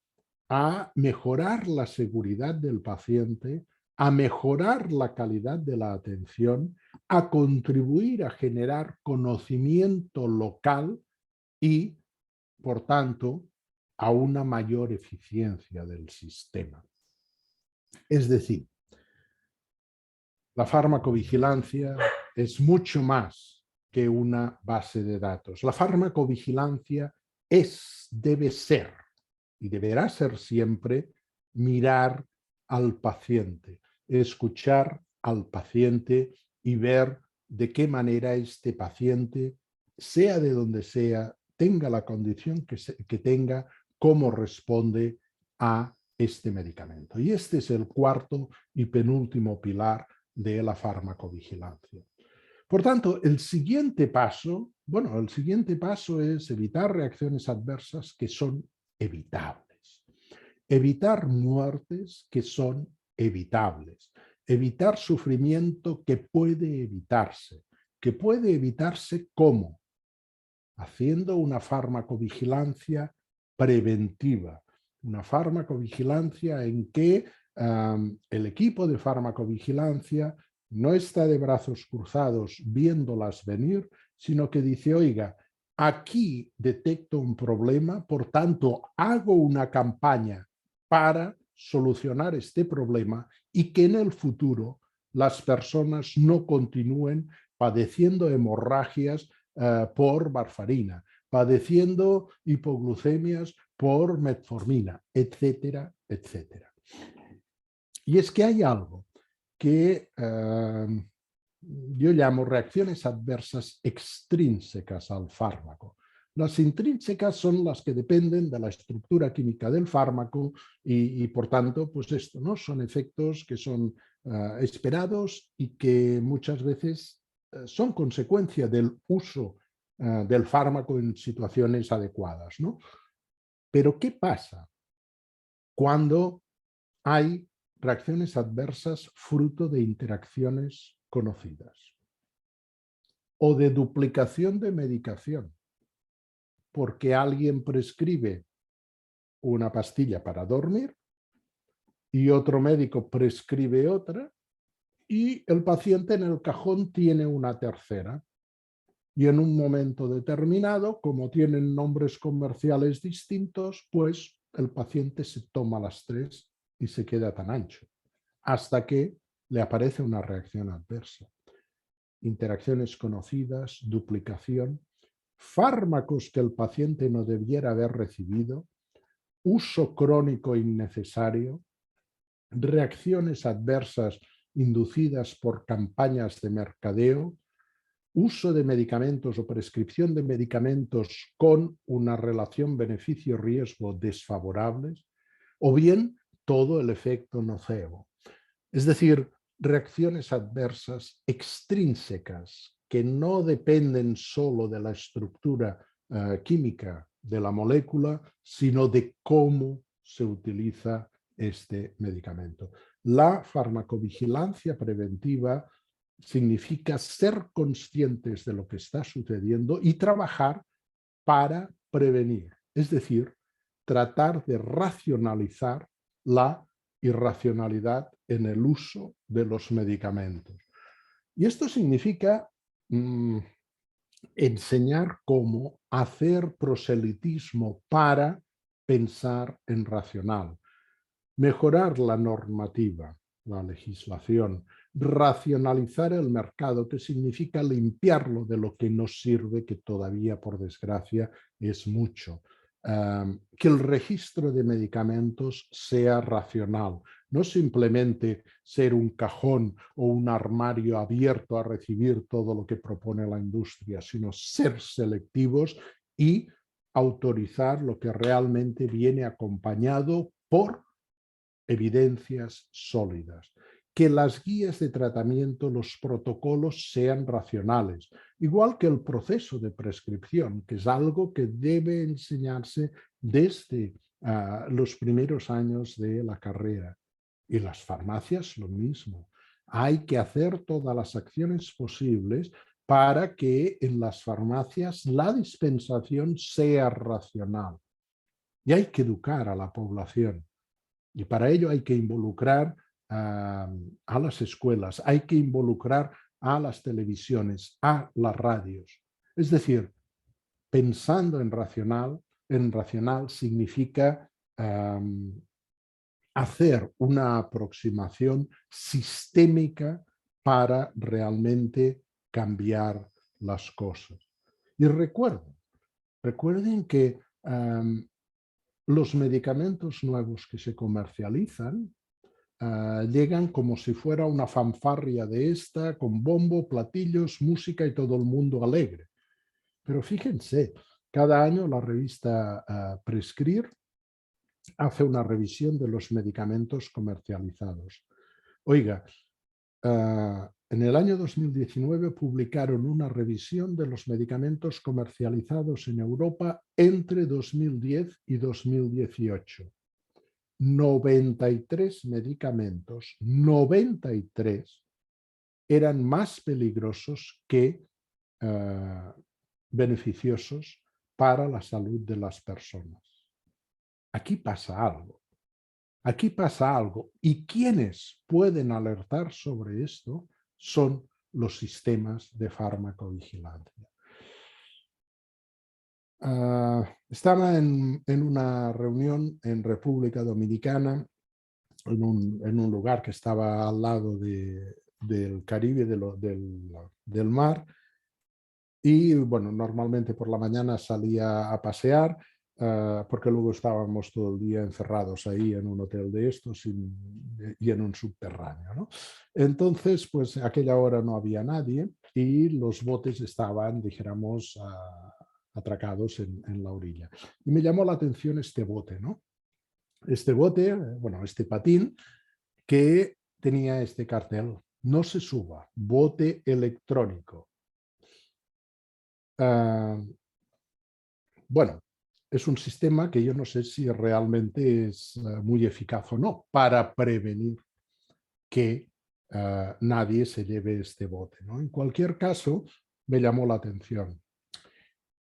a mejorar la seguridad del paciente, a mejorar la calidad de la atención, a contribuir a generar conocimiento local y, por tanto, a una mayor eficiencia del sistema. Es decir, la farmacovigilancia es mucho más que una base de datos. La farmacovigilancia debe ser y deberá ser siempre mirar al paciente, escuchar al paciente y ver de qué manera este paciente, sea de donde sea, tenga la condición que tenga, cómo responde a este medicamento. Y este es el cuarto y penúltimo pilar de la farmacovigilancia. Por tanto, el siguiente paso es evitar reacciones adversas que son evitables, evitar muertes que son evitables, evitar sufrimiento que puede evitarse ¿cómo? Haciendo una farmacovigilancia preventiva, una farmacovigilancia en que el equipo de farmacovigilancia no está de brazos cruzados viéndolas venir, sino que dice, oiga, aquí detecto un problema, por tanto hago una campaña para solucionar este problema y que en el futuro las personas no continúen padeciendo hemorragias por warfarina, padeciendo hipoglucemias por metformina, etcétera, etcétera. Y es que hay algo que yo llamo reacciones adversas extrínsecas al fármaco. Las intrínsecas son las que dependen de la estructura química del fármaco y por tanto, pues esto, ¿no? Son efectos que son esperados y que muchas veces son consecuencia del uso del fármaco en situaciones adecuadas, ¿no? Pero ¿qué pasa cuando hay reacciones adversas fruto de interacciones conocidas o de duplicación de medicación? Porque alguien prescribe una pastilla para dormir y otro médico prescribe otra y el paciente en el cajón tiene una tercera. Y en un momento determinado, como tienen nombres comerciales distintos, pues el paciente se toma las tres y se queda tan ancho, hasta que le aparece una reacción adversa. Interacciones conocidas, duplicación, fármacos que el paciente no debiera haber recibido, uso crónico innecesario, reacciones adversas inducidas por campañas de mercadeo, uso de medicamentos o prescripción de medicamentos con una relación beneficio-riesgo desfavorables, o bien todo el efecto nocebo. Es decir, reacciones adversas extrínsecas que no dependen solo de la estructura química de la molécula, sino de cómo se utiliza este medicamento. La farmacovigilancia preventiva significa ser conscientes de lo que está sucediendo y trabajar para prevenir, es decir, tratar de racionalizar la irracionalidad en el uso de los medicamentos. Y esto significa enseñar cómo hacer proselitismo para pensar en racional, mejorar la normativa, la legislación, racionalizar el mercado, que significa limpiarlo de lo que nos sirve, que todavía, por desgracia, es mucho. Que el registro de medicamentos sea racional, no simplemente ser un cajón o un armario abierto a recibir todo lo que propone la industria, sino ser selectivos y autorizar lo que realmente viene acompañado por evidencias sólidas. Que las guías de tratamiento, los protocolos sean racionales, igual que el proceso de prescripción, que es algo que debe enseñarse desde los primeros años de la carrera. Y las farmacias lo mismo. Hay que hacer todas las acciones posibles para que en las farmacias la dispensación sea racional. Y hay que educar a la población. Y para ello hay que involucrar a las escuelas, hay que involucrar a las televisiones, a las radios. Es decir, pensando en racional significa hacer una aproximación sistémica para realmente cambiar las cosas. Y recuerden que los medicamentos nuevos que se comercializan llegan como si fuera una fanfarria de esta, con bombo, platillos, música y todo el mundo alegre. Pero fíjense, cada año la revista Prescrire hace una revisión de los medicamentos comercializados. Oiga, en el año 2019 publicaron una revisión de los medicamentos comercializados en Europa entre 2010 y 2018. 93 medicamentos, 93 eran más peligrosos que beneficiosos para la salud de las personas. Aquí pasa algo. Aquí pasa algo. Y quienes pueden alertar sobre esto son los sistemas de farmacovigilancia. Estaba en una reunión en República Dominicana, en un lugar que estaba al lado del Caribe, del mar, y bueno, normalmente por la mañana salía a pasear, porque luego estábamos todo el día encerrados ahí en un hotel de estos y en un subterráneo, ¿no? Entonces, pues a aquella hora no había nadie y los botes estaban, dijéramos, atracados en la orilla. Y me llamó la atención este bote, ¿no? Este bote, bueno, este patín, que tenía este cartel: no se suba, bote electrónico. Bueno, es un sistema que yo no sé si realmente es muy eficaz o no para prevenir que nadie se lleve este bote, ¿no? En cualquier caso, me llamó la atención.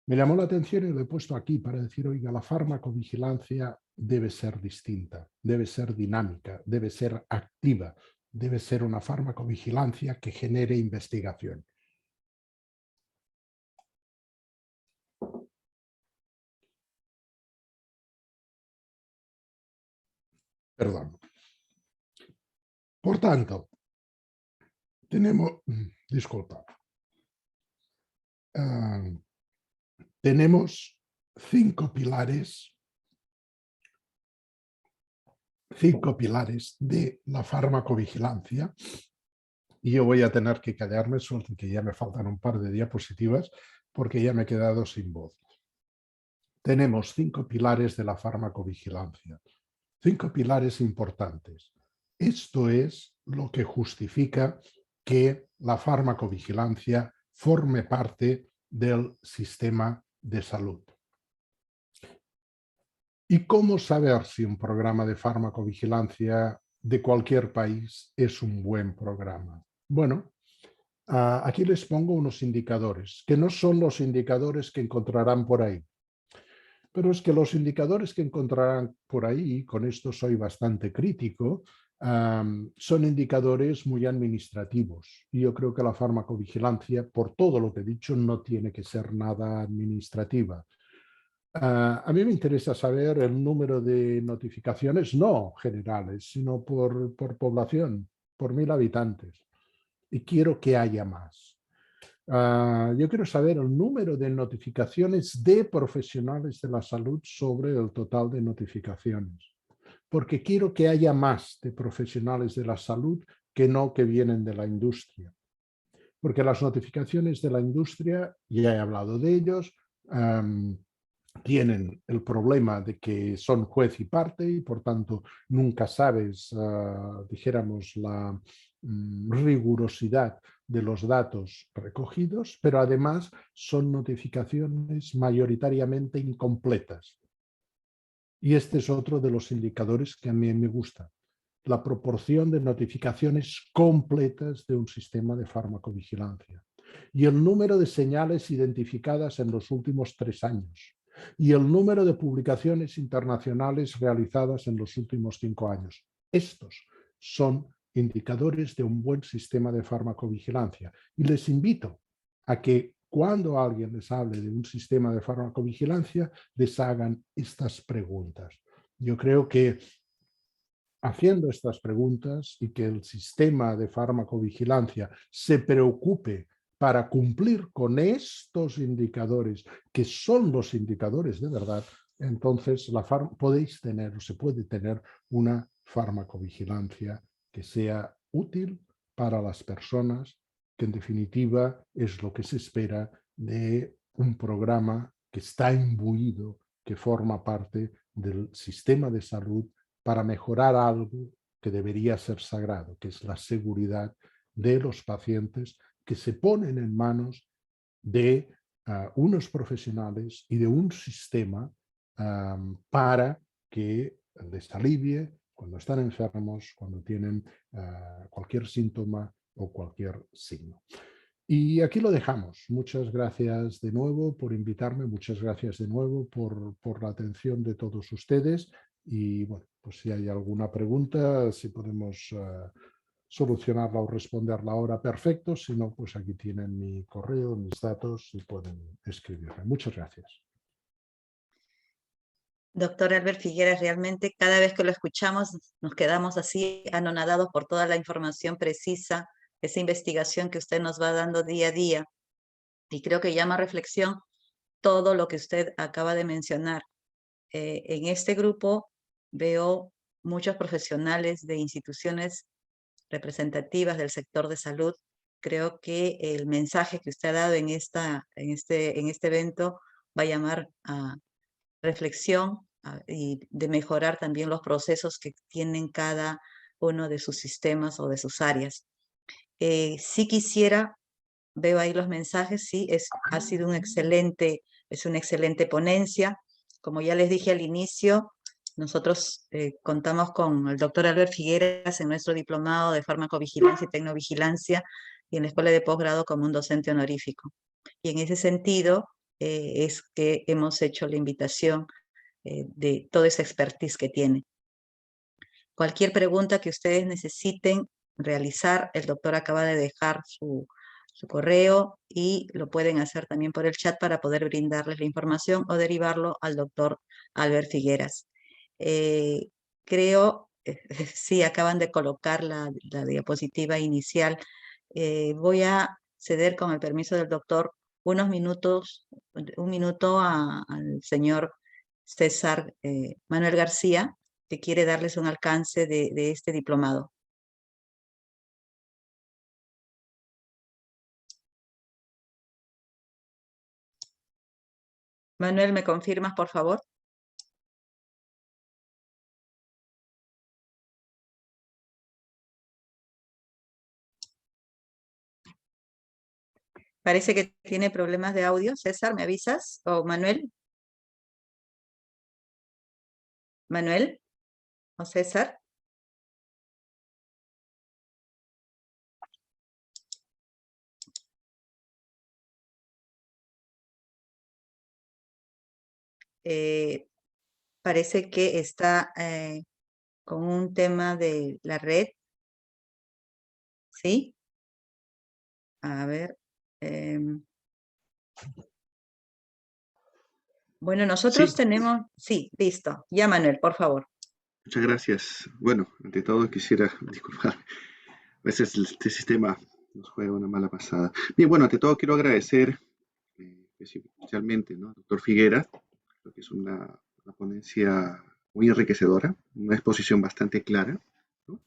Me llamó la atención y lo he puesto aquí para decir, oiga, la farmacovigilancia debe ser distinta, debe ser dinámica, debe ser activa, debe ser una farmacovigilancia que genere investigación. Perdón. Por tanto, tenemos 5 pilares de la farmacovigilancia, y yo voy a tener que callarme, suerte que ya me faltan un par de diapositivas porque ya me he quedado sin voz. Tenemos 5 pilares de la farmacovigilancia. 5 pilares importantes. Esto es lo que justifica que la farmacovigilancia forme parte del sistema de salud. ¿Y cómo saber si un programa de farmacovigilancia de cualquier país es un buen programa? Bueno, aquí les pongo unos indicadores, que no son los indicadores que encontrarán por ahí. Pero es que los indicadores que encontrarán por ahí, con esto soy bastante crítico, son indicadores muy administrativos. Y yo creo que la farmacovigilancia, por todo lo que he dicho, no tiene que ser nada administrativa. A mí me interesa saber el número de notificaciones, no generales, sino por población, por 1000 habitantes. Y quiero que haya más. Yo quiero saber el número de notificaciones de profesionales de la salud sobre el total de notificaciones, porque quiero que haya más de profesionales de la salud que no que vienen de la industria. Porque las notificaciones de la industria, ya he hablado de ellos, tienen el problema de que son juez y parte y por tanto nunca sabes, dijéramos, la rigurosidad de los datos recogidos, pero además son notificaciones mayoritariamente incompletas. Y este es otro de los indicadores que a mí me gusta, la proporción de notificaciones completas de un sistema de farmacovigilancia y el número de señales identificadas en los últimos 3 años y el número de publicaciones internacionales realizadas en los últimos 5 años. Estos son indicadores de un buen sistema de farmacovigilancia y les invito a que cuando alguien les hable de un sistema de farmacovigilancia les hagan estas preguntas. Yo creo que haciendo estas preguntas y que el sistema de farmacovigilancia se preocupe para cumplir con estos indicadores, que son los indicadores de verdad, entonces podéis tener o se puede tener una farmacovigilancia que sea útil para las personas, que en definitiva es lo que se espera de un programa que está imbuido, que forma parte del sistema de salud para mejorar algo que debería ser sagrado, que es la seguridad de los pacientes que se ponen en manos de unos profesionales y de un sistema para que les alivie cuando están enfermos, cuando tienen cualquier síntoma o cualquier signo. Y aquí lo dejamos. Muchas gracias de nuevo por invitarme, muchas gracias de nuevo por la atención de todos ustedes. Y bueno, pues si hay alguna pregunta, si podemos solucionarla o responderla ahora, perfecto. Si no, pues aquí tienen mi correo, mis datos y pueden escribirme. Muchas gracias. Doctor Albert Figueras, realmente cada vez que lo escuchamos nos quedamos así anonadados por toda la información precisa, esa investigación que usted nos va dando día a día. Y creo que llama a reflexión todo lo que usted acaba de mencionar. En este grupo veo muchos profesionales de instituciones representativas del sector de salud. Creo que el mensaje que usted ha dado en este evento va a llamar a reflexión y de mejorar también los procesos que tienen cada uno de sus sistemas o de sus áreas. Sí quisiera, veo ahí los mensajes, sí, ha sido es una excelente ponencia. Como ya les dije al inicio, nosotros contamos con el doctor Albert Figueras en nuestro diplomado de farmacovigilancia y tecnovigilancia y en la escuela de posgrado como un docente honorífico. Y en ese sentido es que hemos hecho la invitación de toda esa expertise que tiene. Cualquier pregunta que ustedes necesiten realizar, el doctor acaba de dejar su correo y lo pueden hacer también por el chat para poder brindarles la información o derivarlo al doctor Albert Figueras. Creo, sí, acaban de colocar la diapositiva inicial. Voy a ceder con el permiso del doctor unos minutos, un minuto al señor César Manuel García, que quiere darles un alcance de este diplomado. Manuel, ¿me confirmas, por favor? Parece que tiene problemas de audio. César, ¿me avisas? ¿O Manuel? ¿Manuel? ¿O César? Parece que está con un tema de la red, ¿sí? A ver. Bueno, nosotros Sí, tenemos... Sí, listo. Ya, Manuel, por favor. muchas gracias. Bueno, ante todo quisiera disculpar. A veces este sistema nos juega una mala pasada. Bien, bueno, ante todo quiero agradecer especialmente, ¿no?, al doctor Figuera, creo que es una ponencia muy enriquecedora, una exposición bastante clara, ¿no?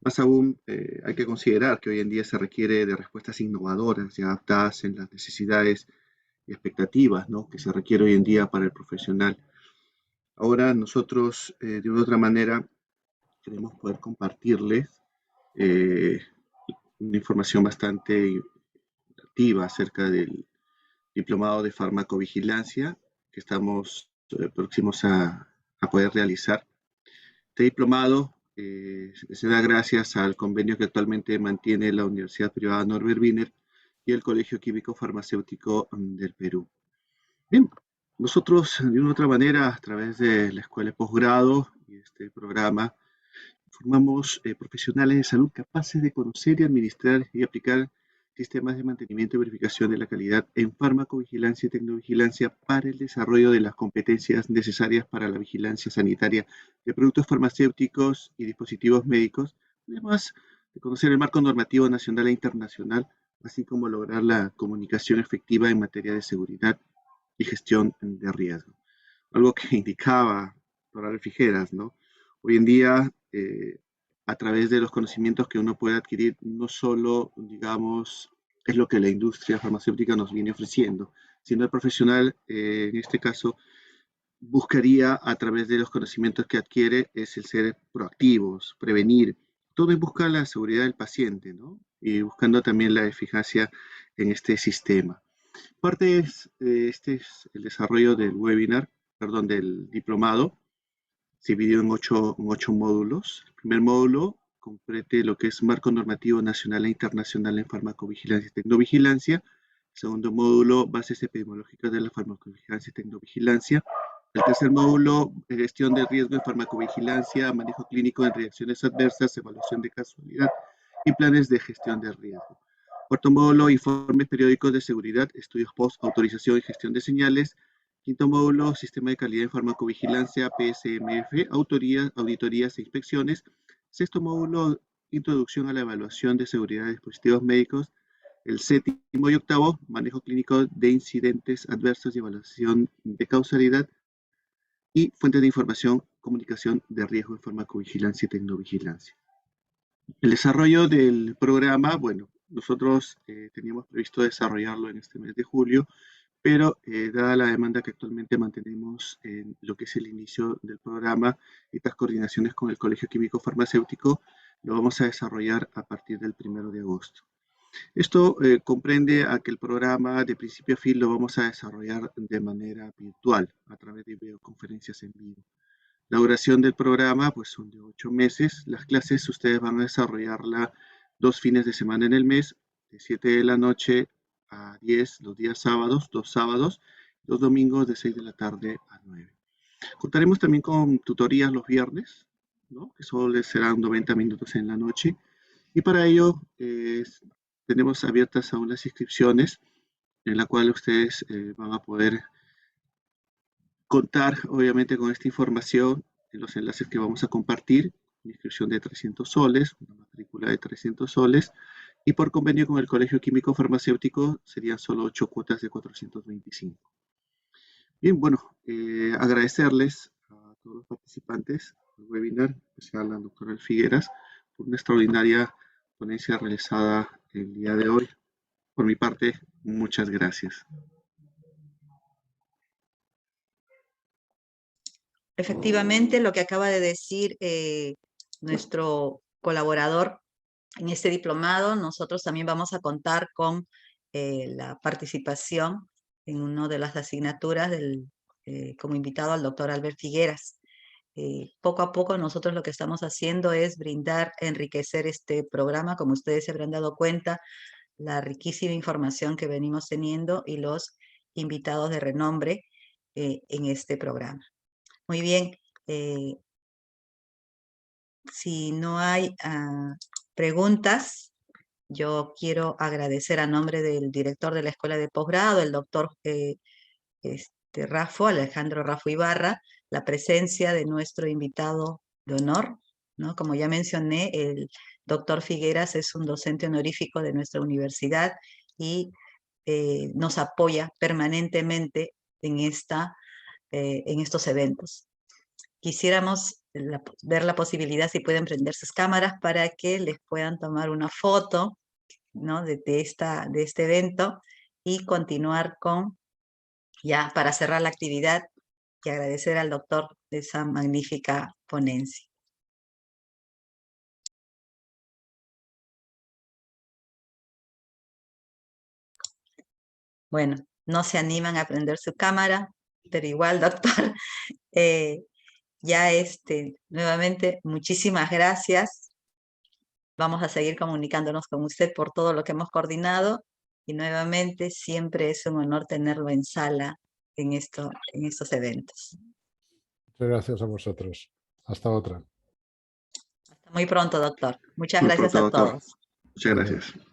Más aún, hay que considerar que hoy en día se requiere de respuestas innovadoras y adaptadas en las necesidades y expectativas, ¿no?, que se requiere hoy en día para el profesional. Ahora nosotros, de una u otra manera, queremos poder compartirles eh, una información bastante activa acerca del diplomado de farmacovigilancia que estamos próximos a poder realizar. Este diplomado se da gracias al convenio que actualmente mantiene la Universidad Privada Norbert Wiener y el Colegio Químico Farmacéutico del Perú. Bien, nosotros de una u otra manera, a través de la escuela de posgrado y este programa, formamos profesionales de salud capaces de conocer y administrar y aplicar sistemas de mantenimiento y verificación de la calidad en farmacovigilancia y tecnovigilancia para el desarrollo de las competencias necesarias para la vigilancia sanitaria de productos farmacéuticos y dispositivos médicos, además de conocer el marco normativo nacional e internacional, así como lograr la comunicación efectiva en materia de seguridad y gestión de riesgo. Algo que indicaba Doral Fijeras, ¿no? Hoy en día, a través de los conocimientos que uno puede adquirir, no solo, digamos, es lo que la industria farmacéutica nos viene ofreciendo, sino el profesional, en este caso, buscaría a través de los conocimientos que adquiere, es el ser proactivos, prevenir, todo en busca de la seguridad del paciente, ¿no? Y buscando también la eficacia en este sistema. Parte es, este es el desarrollo del webinar, perdón, del diplomado. Se dividió en ocho módulos. El primer módulo comprende lo que es marco normativo nacional e internacional en farmacovigilancia y tecnovigilancia. El segundo módulo, bases epidemiológicas de la farmacovigilancia y tecnovigilancia. El tercer módulo, gestión de riesgo en farmacovigilancia, manejo clínico en reacciones adversas, evaluación de casualidad y planes de gestión de riesgo. Cuarto módulo, informes periódicos de seguridad, estudios post, autorización y gestión de señales. Quinto módulo, sistema de calidad en farmacovigilancia, PSMF, auditorías e inspecciones. Sexto módulo, introducción a la evaluación de seguridad de dispositivos médicos. El séptimo y octavo, manejo clínico de incidentes adversos y evaluación de causalidad. Y fuentes de información, comunicación de riesgo en farmacovigilancia y tecnovigilancia. El desarrollo del programa, bueno, nosotros teníamos previsto desarrollarlo en este mes de julio, pero dada la demanda que actualmente mantenemos en lo que es el inicio del programa y estas coordinaciones con el Colegio Químico Farmacéutico, lo vamos a desarrollar a partir del 1 de agosto. Esto comprende a que el programa de principio a fin lo vamos a desarrollar de manera virtual, a través de videoconferencias en vivo. La duración del programa pues son de 8 meses. Las clases ustedes van a desarrollarla 2 fines de semana en el mes, de 7 de la noche a 10, los días sábados, 2 sábados, los domingos de 6 de la tarde a 9. Contaremos también con tutorías los viernes, ¿no?, que solo serán 90 minutos en la noche. Y para ello tenemos abiertas aún las inscripciones, en la cual ustedes van a poder contar, obviamente, con esta información en los enlaces que vamos a compartir. Una inscripción de 300 soles, una matrícula de 300 soles, y por convenio con el Colegio Químico Farmacéutico serían solo 8 cuotas de 425. Bien, bueno, agradecerles a todos los participantes del webinar, en especial al doctor Figueras, por una extraordinaria ponencia realizada el día de hoy. Por mi parte, muchas gracias. Efectivamente, lo que acaba de decir nuestro colaborador en este diplomado, nosotros también vamos a contar con la participación en una de las asignaturas como invitado al doctor Albert Figueras. Poco a poco nosotros lo que estamos haciendo es enriquecer este programa. Como ustedes se habrán dado cuenta, la riquísima información que venimos teniendo y los invitados de renombre en este programa. Muy bien, si no hay preguntas, yo quiero agradecer a nombre del director de la Escuela de Posgrado, el doctor Alejandro Rafo Ibarra, la presencia de nuestro invitado de honor, ¿no? Como ya mencioné, el doctor Figueras es un docente honorífico de nuestra universidad y nos apoya permanentemente en estos eventos. Quisiéramos ver la posibilidad si pueden prender sus cámaras para que les puedan tomar una foto, ¿no? de este evento y continuar ya para cerrar la actividad y agradecer al doctor de esa magnífica ponencia. Bueno, no se animan a prender su cámara, pero igual, doctor, ya nuevamente, muchísimas gracias. Vamos a seguir comunicándonos con usted por todo lo que hemos coordinado y nuevamente siempre es un honor tenerlo en sala en estos eventos. Muchas gracias a vosotros. Hasta otra. Hasta muy pronto, doctor. Muchas Muy gracias pronto, a doctor. todos. Muchas gracias.